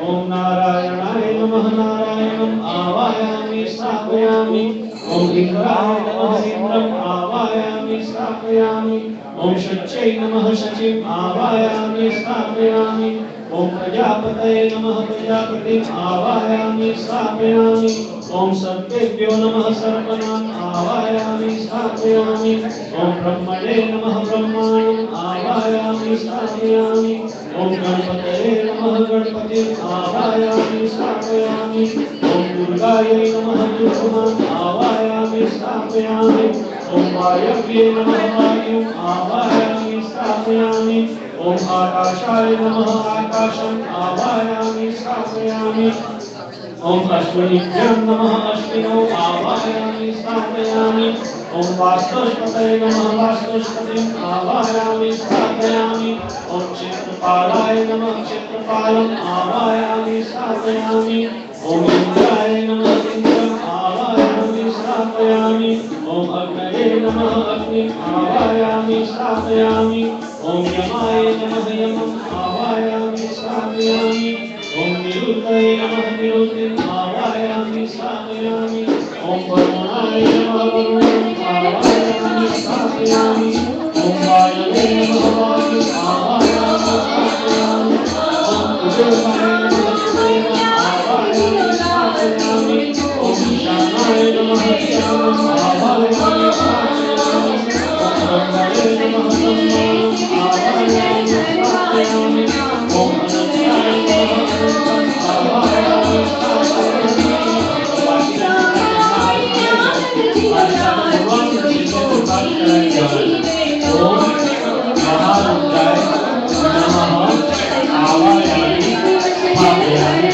ओम नारायणाय नमः नारायणम् आवाहयामि स्थापयामि ओम इंद्राय नमः इंद्रम् आवाहयामि स्थापयामि ओम शच्यै नमः शचिम् आवाहयामि स्थापयामि ओम प्रजापतये नमः प्रजापतिम् आवाहयामि स्थापयामि ओम सर्पेभ्यो नमः सर्पणाम् आवाहयामि स्थापयामि ओम ब्रह्मणे नमः ब्रह्माणम् आवाहयामि स्थापयामि ओम गणपतये नमः गणपतिम् आवाहयामि स्थापयामि ओम दुर्गायै नमः दुर्गाम् आवाहयामि स्थापयामि ओम वायव्ये नमः वायुम् आवाहयामि स्थापयामि ओम आकाशाय नमः आकाशम् आवाहयामि स्थापयामि ओम अश्विनीभ्यो नमः अश्विनौ आवाहयामि स्थापयामि ओम वास्तुस्पतये नमः वास्तुस्पतिम् आवाहयामि स्थापयामि ओम क्षेत्रपालाय नमः क्षेत्रपालम् आवाहयामि स्थापयामि ओम इंद्राय नमः इंद्रम् आवाहयामि स्थापयामि ओम अग्नये नमः अग्निम् आवाहयामि स्थापयामि ओम यमाय नमः यमम् आवाहयामि स्थापयामि ओम निरुद्धाय नमः निरुद्धिम् आवाहयामि स्थापयामि ओम वरुणाय नमः वरुणम् आवाहयामि स्थापयामि ओम वायवे नमः वायुम् आवाहयामि स्थापयामि ओम कुबेराय नमः कुबेरम् आवाहयामि स्थापयामि ओम ईशानाय नमः ईशानम् आवाहयामि स्थापयामि ओम ब्रह्मणे नमः ब्रह्माणम् आवाहयामि स्थापयामि ओम अनंताय नमः अनंतम् आवाहयामि स्थापयामि ओम महारुद्राय नमः आवाहयामि स्थापयामि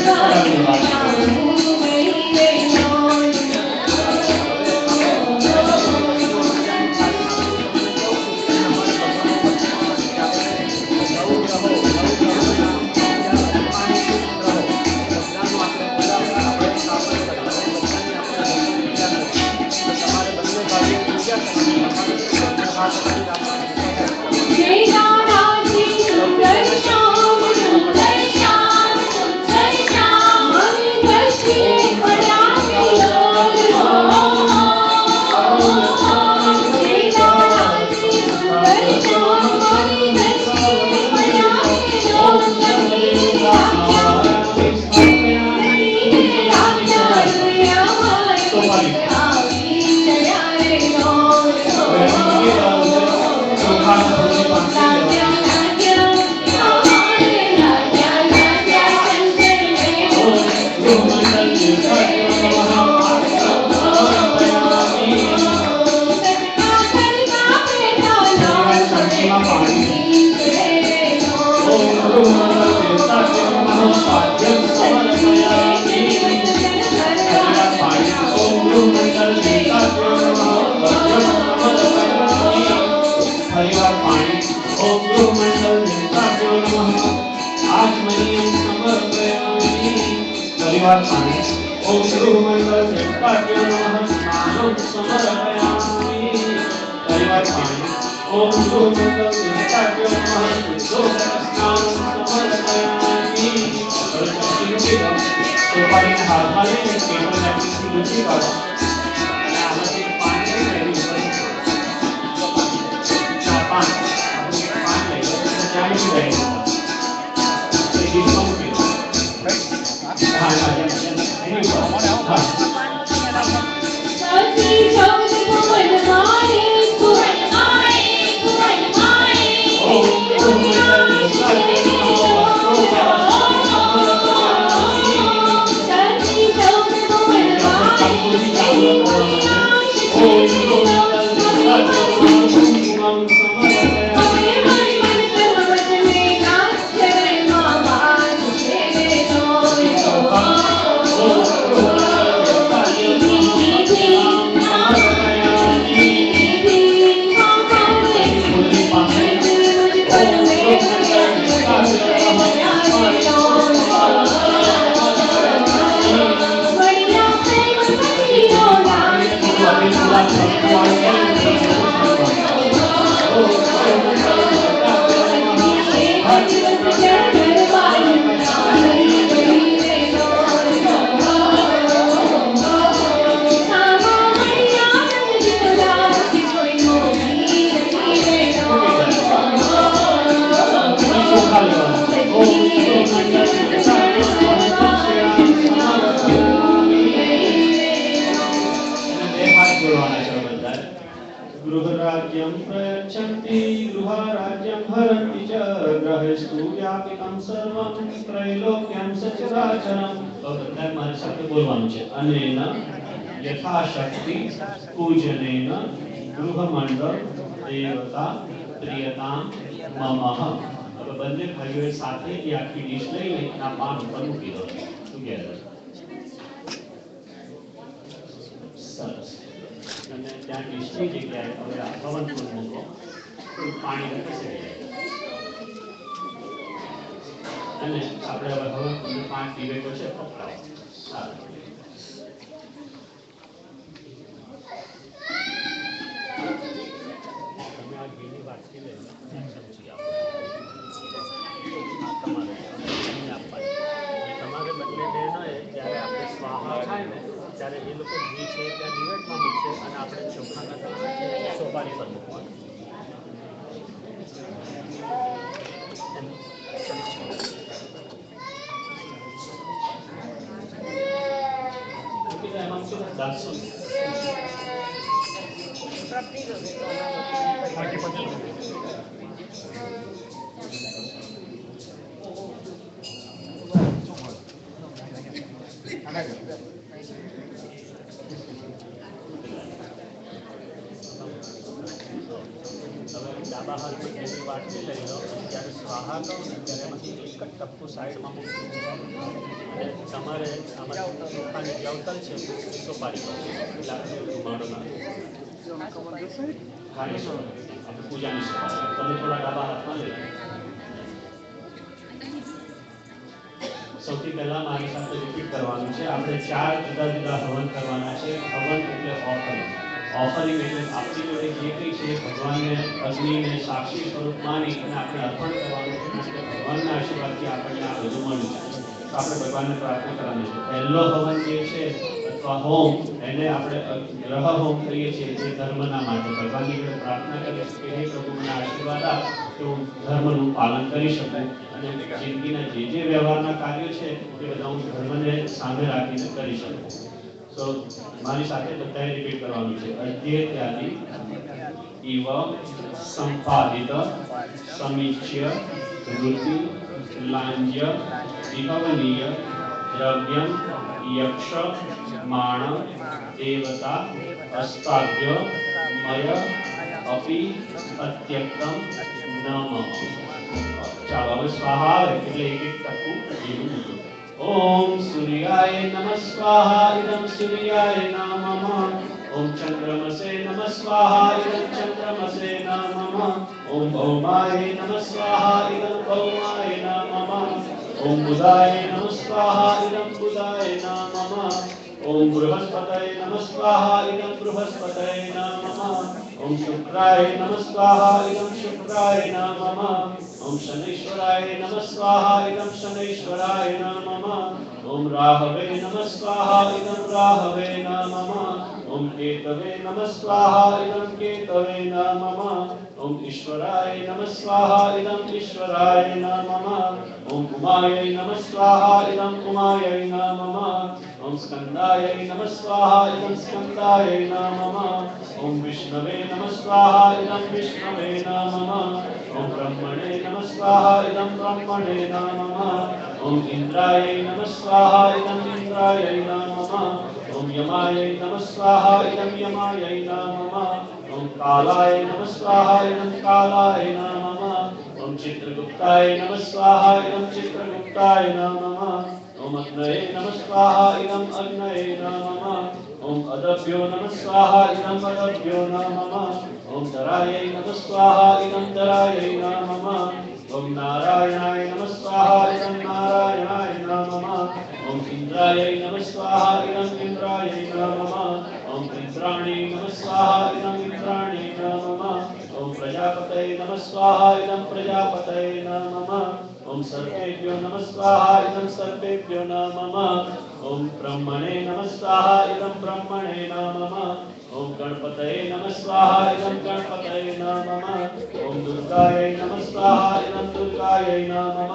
ओम गुरुमंडल निष्पाद्यो नमः स्नानं समर्पयामि परिवार पाणी ओम गुरुमंडल निष्पाद्यो नमः स्नानं समर्पयामि और शक्ति के पानी हाथ में केवल शक्ति रुचि का आमचे पाणी रेडी पाणी जानी रहेगा ये कंप्लीट हां પાછળ બધાય गृहराज्यं प्रयच्छन्ति गृहराज्यं हरन्ति च ग्रहेषु व्यापितं सर्वं त्रैलोक्यं सचराचरं। तो बधाय मारी સાથે બોલવાનું છે અનેન યથાશક્તિ પૂજનેન ગૃહમંડળ દેવતા પ્રિયતામ મમઃ। હવે બંને ભાઈઓએ સાથે એ આખી ડીશ લઈને આ પાન ઉપર મૂકી દો ટુગેધર। સરસ અને ત્યાં ડીશની જગ્યાએ હવે આ હવન કુંડ મૂકો પાણી ખસેડી અને આપણે હવે હવન કુંડ 5 દિવેટો છે પકડાવો। સારું તમે આ ઘીની વાટકી લઈને સમજી આપો તમારે બદલે નિર્ણય જ્યારે આપણે સ્વાહા થાય ને ત્યારે એ લોકો ઘી છે ત્યાં દિવેટમાં મૂકશે અને આપણે ચોખાના દાણા સોપારી પર મૂકવાનું। ડાબા હાથમાં ઘીની વાટકી લઈ લો જ્યારે સ્વાહા કહો ને ત્યારે એમાંથી એક જ ટપકું સાઈડમાં મૂકી અને તમારે આમાં ચોખાની જવતલ છે સોપારી કરો માળોના ખાલી સોપારી આપણે પૂજાની સોપારી તમે થોડા ડાબા હાથમાં લઈ સૌથી પહેલા મારી સાથે રિપીટ કરવાનું છે। આપણે 4 જુદા જુદા હવન કરવાના છે। હવન એટલે ઓફરિંગ ऑफरिंग એટલે આપણી જોડે જે કંઈ છે ભગવાનને અગ્નિને સાક્ષી સ્વરૂપ માની અને આપણે અર્પણ કરવાનું છે એટલે ભગવાનના આશીર્વાદથી આપણને આ બધું મળ્યું છે। તો આપણે ભગવાનને પ્રાર્થના કરવાની છે। પહેલો હવન જે છે અથવા હોમ એને આપણે ગ્રહ હોમ કહીએ છીએ જે ધર્મના માટે ભગવાનની જોડે પ્રાર્થના કરીએ છીએ કે હે પ્રભુ મને આશીર્વાદ આપ કે હું ધર્મનું પાલન કરી શકું અને જિંદગીના જે વ્યવહારના કાર્યો છે એ બધા હું ધર્મને સામે રાખીને કરી શકું। तो मारी साथे बताए रिपीट करवानी है। अध्येत्यादि इव संपादित समीच्य वृत्ति लांज्य विभवनीय द्रव्यम यक्ष माण देवता अस्ताभ्य मय अपि अत्यक्तम नमः। चलो स्वाहा એટલે એક એક ટપકું જીવું ओम सूर्याय नमः स्वाहा इदं सूर्याय नमः। ओम चंद्रमसे नमः स्वाहा इदं चंद्रमसे नमः। ओम भौमाय नमः स्वाहा इदं भौमाय नमः। ओम बुधाय नमः स्वाहा इदं बुधाय नमः। ओम बृहस्पतये नमः स्वाहा इदं बृहस्पतये नमः। ओम शुक्राय नमः स्वाहा इदं शुक्राय नमः। ओम शनैश्वराय नमः स्वाहा इदं शनैश्वराय नमः। ओम राहवे नमः स्वाहा इदं राहवे नमः। ओम केतवे नमः स्वाहा इदं केतवे नमः। ओम ईश्वराय नमः स्वाहा इदं ईश्वराय नमः। ओम उमायै नमः स्वाहा इदं उमायै नमः। ओम स्कंदायै नमः स्वाहा इदं स्कंदायै नमः। ओम विष्णवे नमः स्वाहा इदं विष्णवे नमः। ओम ब्रह्मणे नमः स्वाहा इदं ब्रह्मणे नमः। ओम इंद्रायै नमः स्वाहा इदं इंद्रायै नमः। ओम यमायै नमः स्वाहा इदं यमायै नमः। ओम कालाय नमः स्वाहा इदं कालाय नमः। ओम चित्रगुप्ताय नमः स्वाहा इदं चित्रगुप्ताय नमः। ओम अग्नये नमः स्वाहा इदं अग्नये नमः। ओम अदभ्यो नमः स्वाहा इदं अदभ्यो नमः। ओम दरायै नमः स्वाहा इदं दरायै नमः। ओम नारायणाय नमः स्वाहा इदं नारायणाय नमः। ओम इंद्रायै नमः स्वाहा इदं इंद्रायै नमः। ओम इंद्राणी नमः स्वाहा इदं इंद्राणी नमः। ओम प्रजापतये नमः स्वाहा इदं प्रजापतये नमः। ओम सर्पेभ्यो नमः स्वाहा इदं सर्पेभ्यो नमः। ओम ब्रह्मणे नमः स्वाहा इदं ब्रह्मणे नमः। ओम गणपतये नमः स्वाहा इदं गणपतये नमः। ओम दुर्गायै नमः स्वाहा इदं दुर्गायै नमः।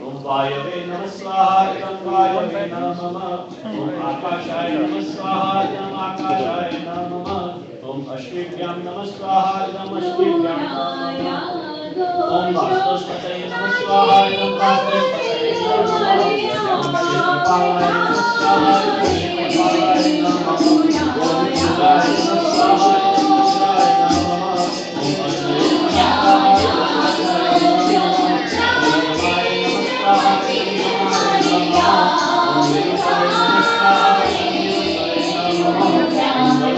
ओम वायवे नमः स्वाहा इदं वायवे नमः। ओम आकाशाय नमः स्वाहा इदं आकाशाय नमः। अश्विभ्यां नमः स्वाहा इदम् अश्विभ्यां ओम वास्तुस्पतये नमः स्वाहा इदम् वास्तुस्पतये नमः ओम क्षेत्रपालाय नमः स्वाहा इदम् क्षेत्रपालाय नमः ओम रुद्राय नमः स्वाहा इदम् रुद्राय नमः ओम अग्नये नमः स्वाहा इदम् अग्नये नमः ओम यमाय नमः स्वाहा इदम् यमाय नमः ओम विरुताय नमः स्वाहा इदम् विरुताय नमः ओम वरुणाय नमः स्वाहा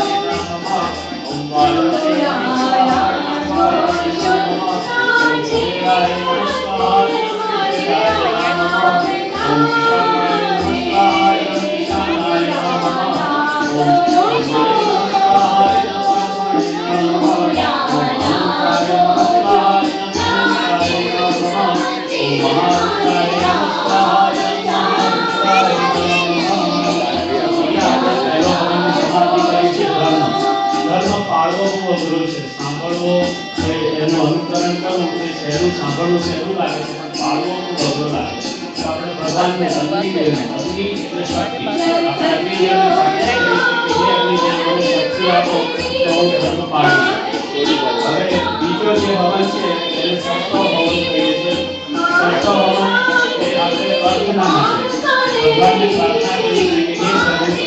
इदम् वरुणाय नमः ओम वायुवे नमः स्वाहा इदम् वायुवे नमः ओम कुबेराय नमः स्वाहा इदम् कुबेराय नमः ओम ईशानाय नमः स्वाहा इदम् ईशानाय नमः ओम ब्रह्मणे नमः स्वाहा इदम् ब्रह्मणे नमः ओम अनंताय नमः स्वाहा इदम् अनंताय नमः ओम महारुद्राय नमः स्वाहा इदम् महारुद्राय नमः धर्म पाळવો બહુ અઘરો છે સાંભળવો એનું અનુકરણ કરવું એ સહેલું સાંભળવું સહેલું લાગે છે પણ પાળવો બહુ અઘરો લાગે છે તો આપણે ભગવાનને અગ્નિદેવને અગ્નિ એટલે શક્તિ આપણે અગ્નિદેવને પ્રાર્થના કરીએ કે હે અગ્નિદેવ મને શક્તિ આપો તો હું ધર્મ પાળીશ હવે બીજો જે હવન છે એને સપ્ત હવન કહીએ છીએ સપ્ત હવન એ આપણે અર્થના માટે ભગવાનને પ્રાર્થના કરીએ છીએ કે હે પ્રભુ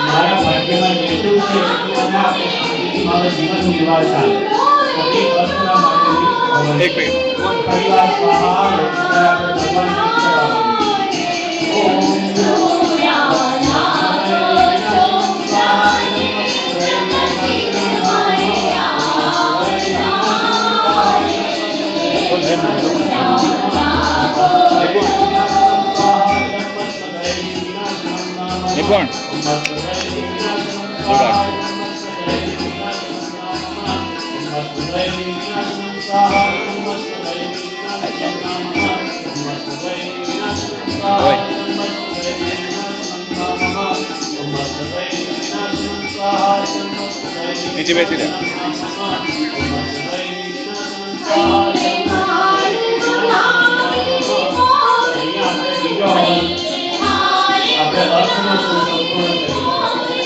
મારા ભાગ્યમાં જેટલું છે એટલું મને આપે શાંતિથી મારું જીવન નિર્વાહ ચાલે તો એ અર્થના માટેની હવન એક મિનિટ પરિવાર સ્વાહા ત્યારે આપણે ભગવાનને કોણ નીચે બેસી રહે આપણે અર્થનો સંપૂર્ણ કરીએ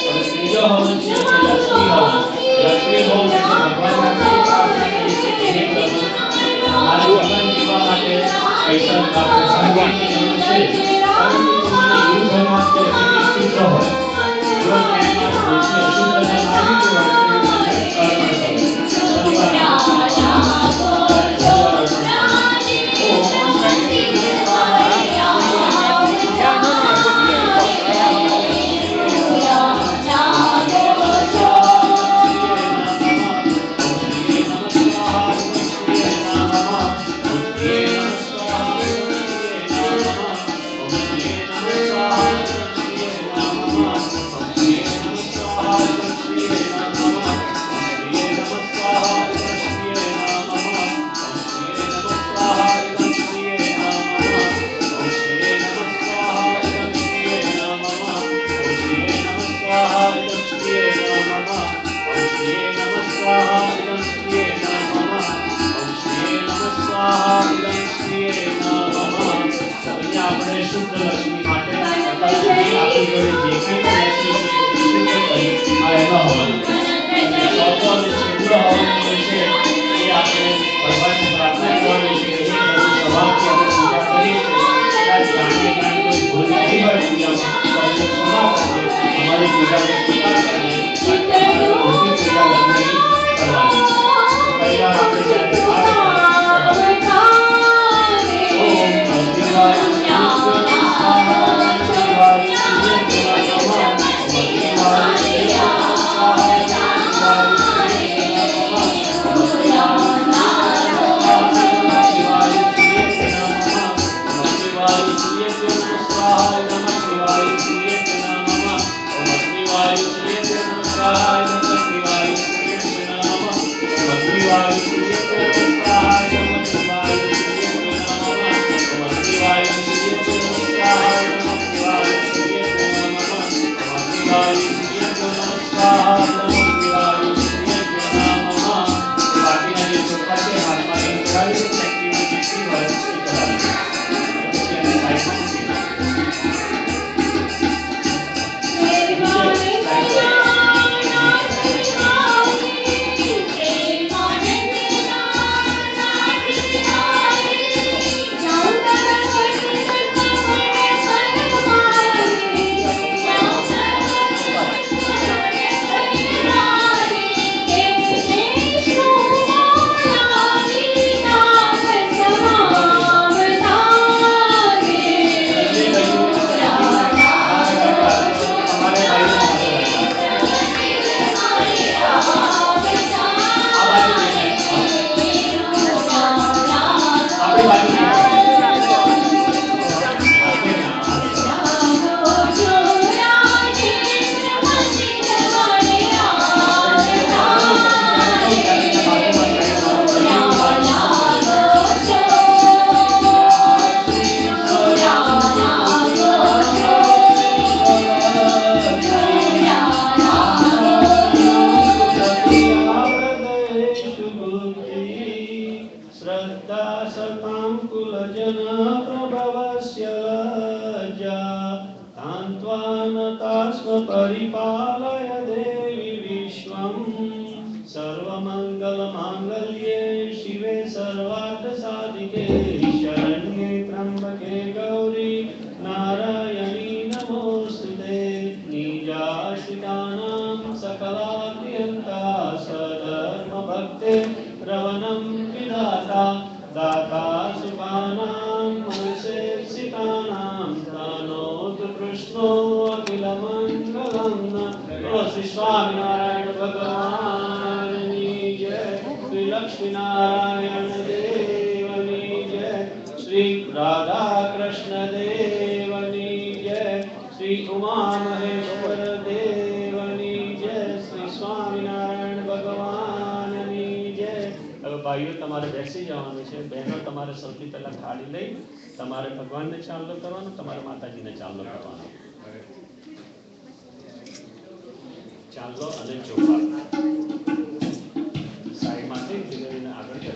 અને ત્રીજો હવન છે તે લક્ષ્મી હવન લક્ષ્મી હવન એટલે ભગવાનના પ્રાર્થના કરીએ છીએ કે હે પ્રભુ મારા જીવન જીવવા માટે પૈસા આપણે સંપત્તિની જરૂર છે પરંતુ તમને એવું ધર્મ કે જે શુદ્ધ હોય જો તેમાં ઓછી અશુદ્ધ ધર્મ આવી ગયું હોય તો મને અર્પણ मंगलालय देवी विश्वं सर्वमंगलमांगल्ये शिवे सर्वार्थसाधिके शरण्ये त्र्यंबके गौरी नारायणी नमोस्तुते निजाश्रितानां सकलात्यन्ता सधर्मभक्ते रवणं विधाता दाता सुखानां मनसेप्सितानां दानोतु कृष्णो अखिलमङ्गलं श्री स्वामिनारायण भगवान की जय श्री लक्ष्मीनारायण देवनी जय श्री राधा कृष्ण देवनी जय श्री उमा महेश्वर देवनी जय श्री स्वामिनारायण भगवान की जय। હવે ભાઈઓ તમારે બેસી જવાનું છે, બહેનો તમારે સૌથી પહેલા થાળી લઈ તમારે ભગવાનને ચાંદલો કરવાનો, તમારે માતાજીને ચાંદલો કરવાનો, ચાંદલો અને ચોખા સાઈડમાંથી ધીરે ધીરે આગળ કરો।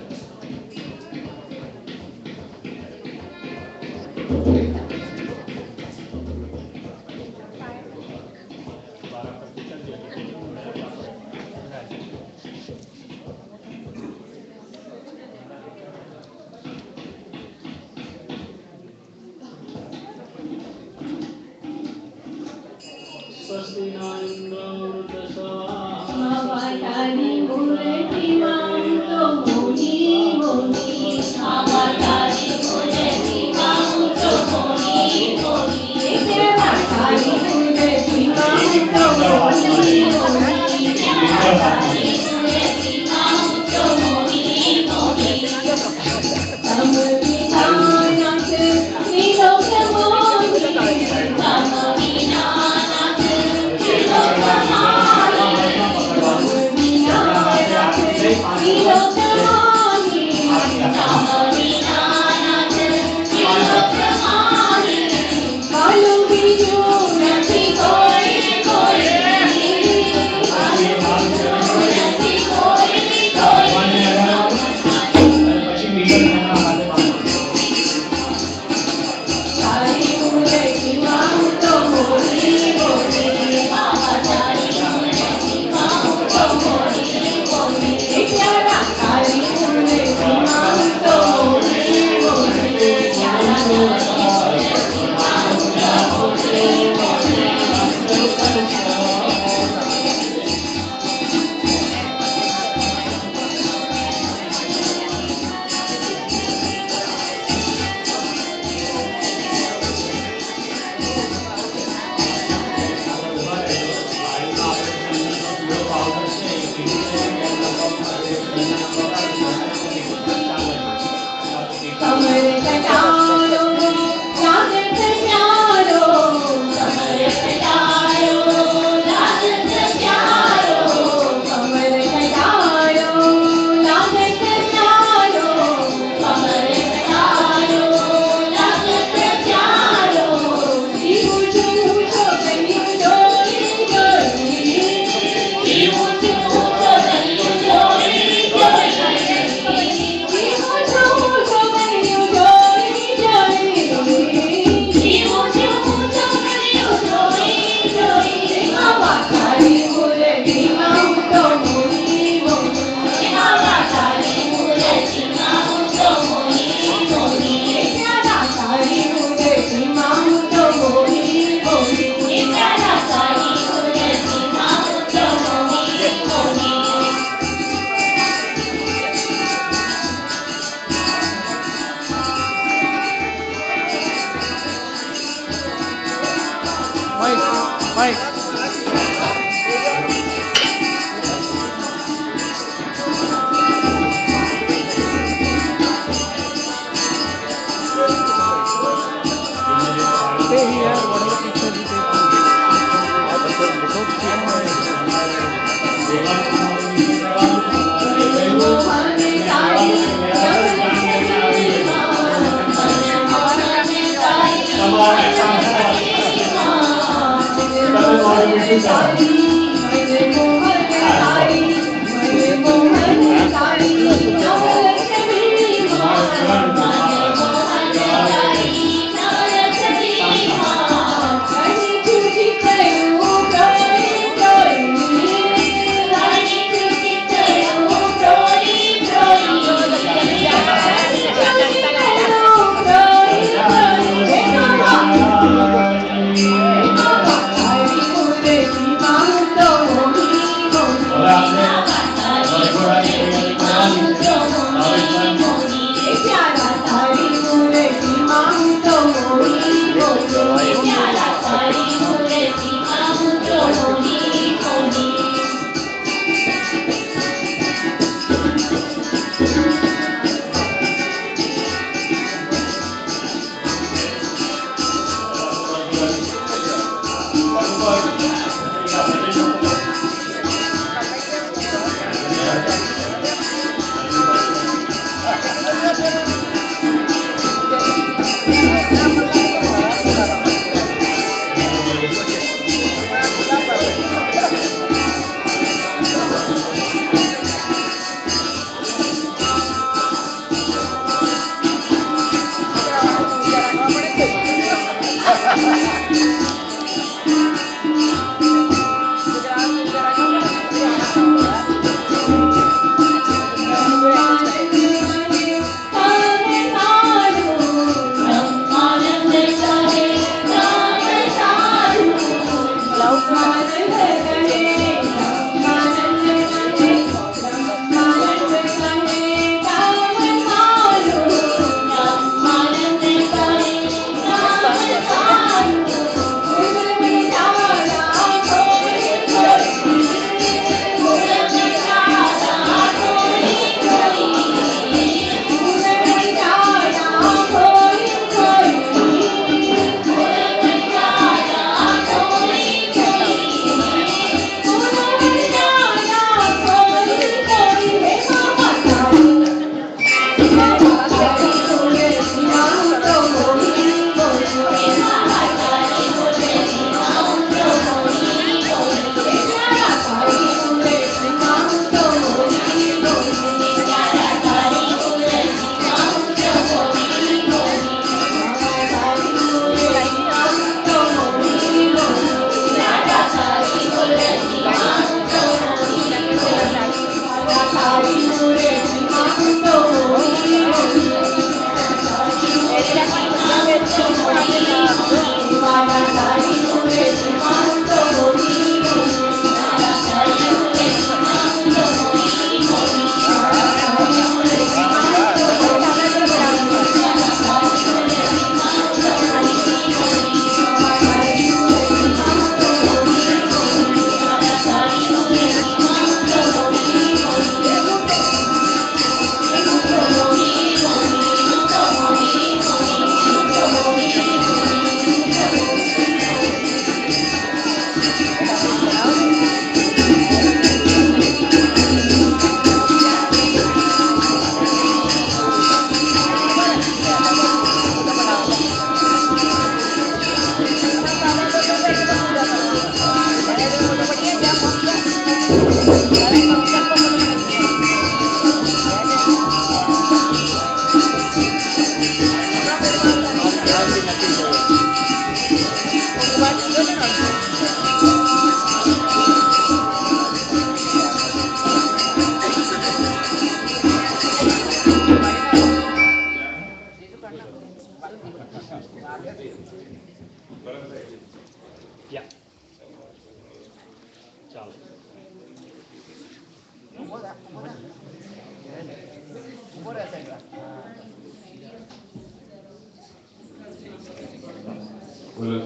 બોલો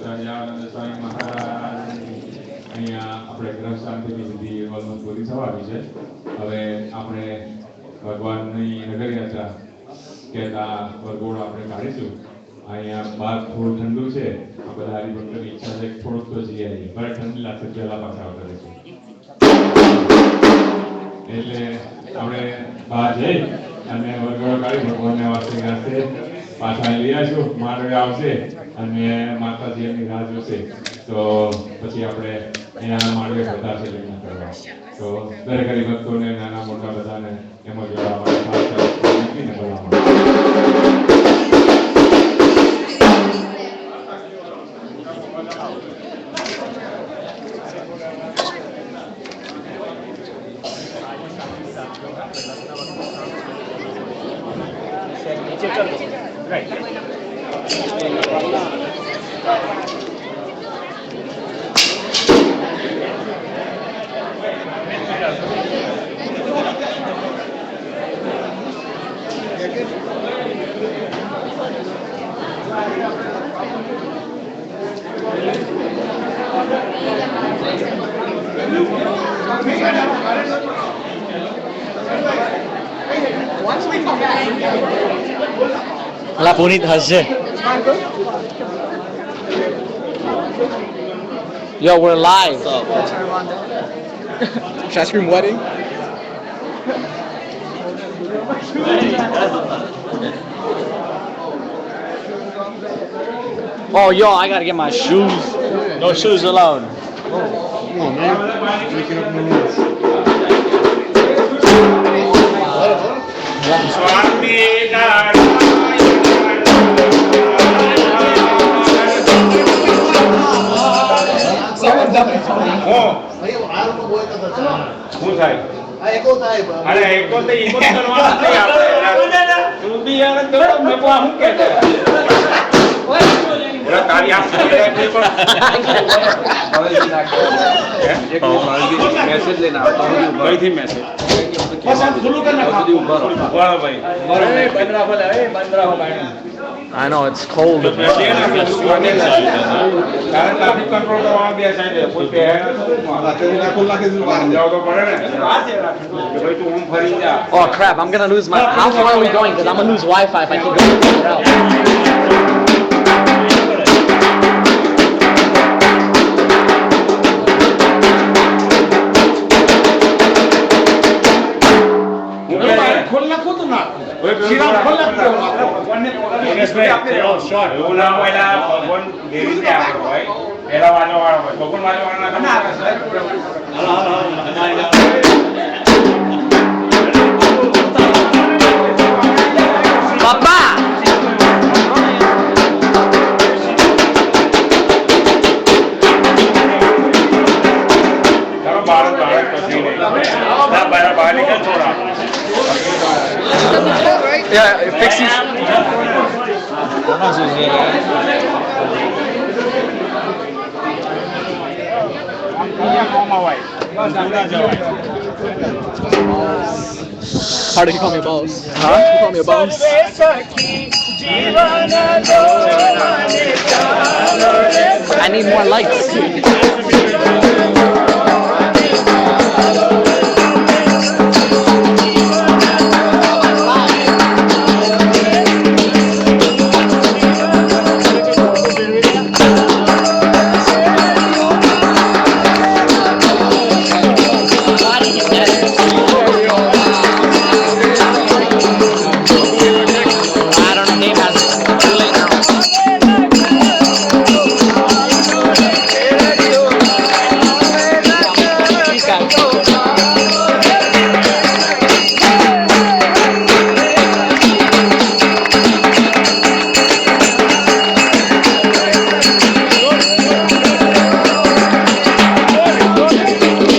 સહજાનંદ સ્વામી મહારાજ. અહીંયા આપણે ગ્રહ શાંતિની વિધિ ઓલમોસ્ટ પૂરી થવાની છે. હવે આપણે ભગવાનની નગરયાત્રા કહેતા વરઘોડો આપણે કાઢીશું. અહીંયા બહાર થોડું ઠંડુ છે. આ બધા હરિભક્તોની ઈચ્છા છે કે થોડુંક તો જઈ આવીએ. ભલે ઠંડી લાગશે પહેલા પાછા આવતા રહીશું. એટલે આપણે બહાર જઈ અને વરઘોડો કાઢી ભગવાનને વાસ્તે ગાશે પાછા લઈ આવીશું. માનવ આવશે અને માતાજી એમની રાહ જોશે. તો પછી આપણે અહીંયા માંડવે પધારશે લગ્ન કરવા. તો દરેક હરિભક્તોને નાના મોટા બધાને એમાં જોડવા માટે ખાસ કરીને બોલાવવા માટે. અલા પુનીત હસશે. Yo, we're live. Should I scream wedding? Oh, yo, I gotta get my shoes. No shoes allowed. Come on, man. Making up the rules. શું થાય? અરે એકો તો ઈકો કરવાનો નથી આપણે. તું બી યાર તો મેં તો શું કહેતો? ઓલા તારી આંખ ખોલી પણ મેસેજ લઈને આવતો કઈથી message I know, it's cold. Oh crap, I'm gonna lose my... How far are we going? Because I'm gonna lose Wi-Fi if I keep going this route. એવું ના હોય ભગવાન એવી રીતે આગળ હોય પેલા વાંચો વાળો હોય ભગવાન વાંચો Papa! બાળક પછી નહીં બહાર નીકળ થોડા Yeah, fix these. How did you call me a boss? Huh? You call me a boss? I need more lights.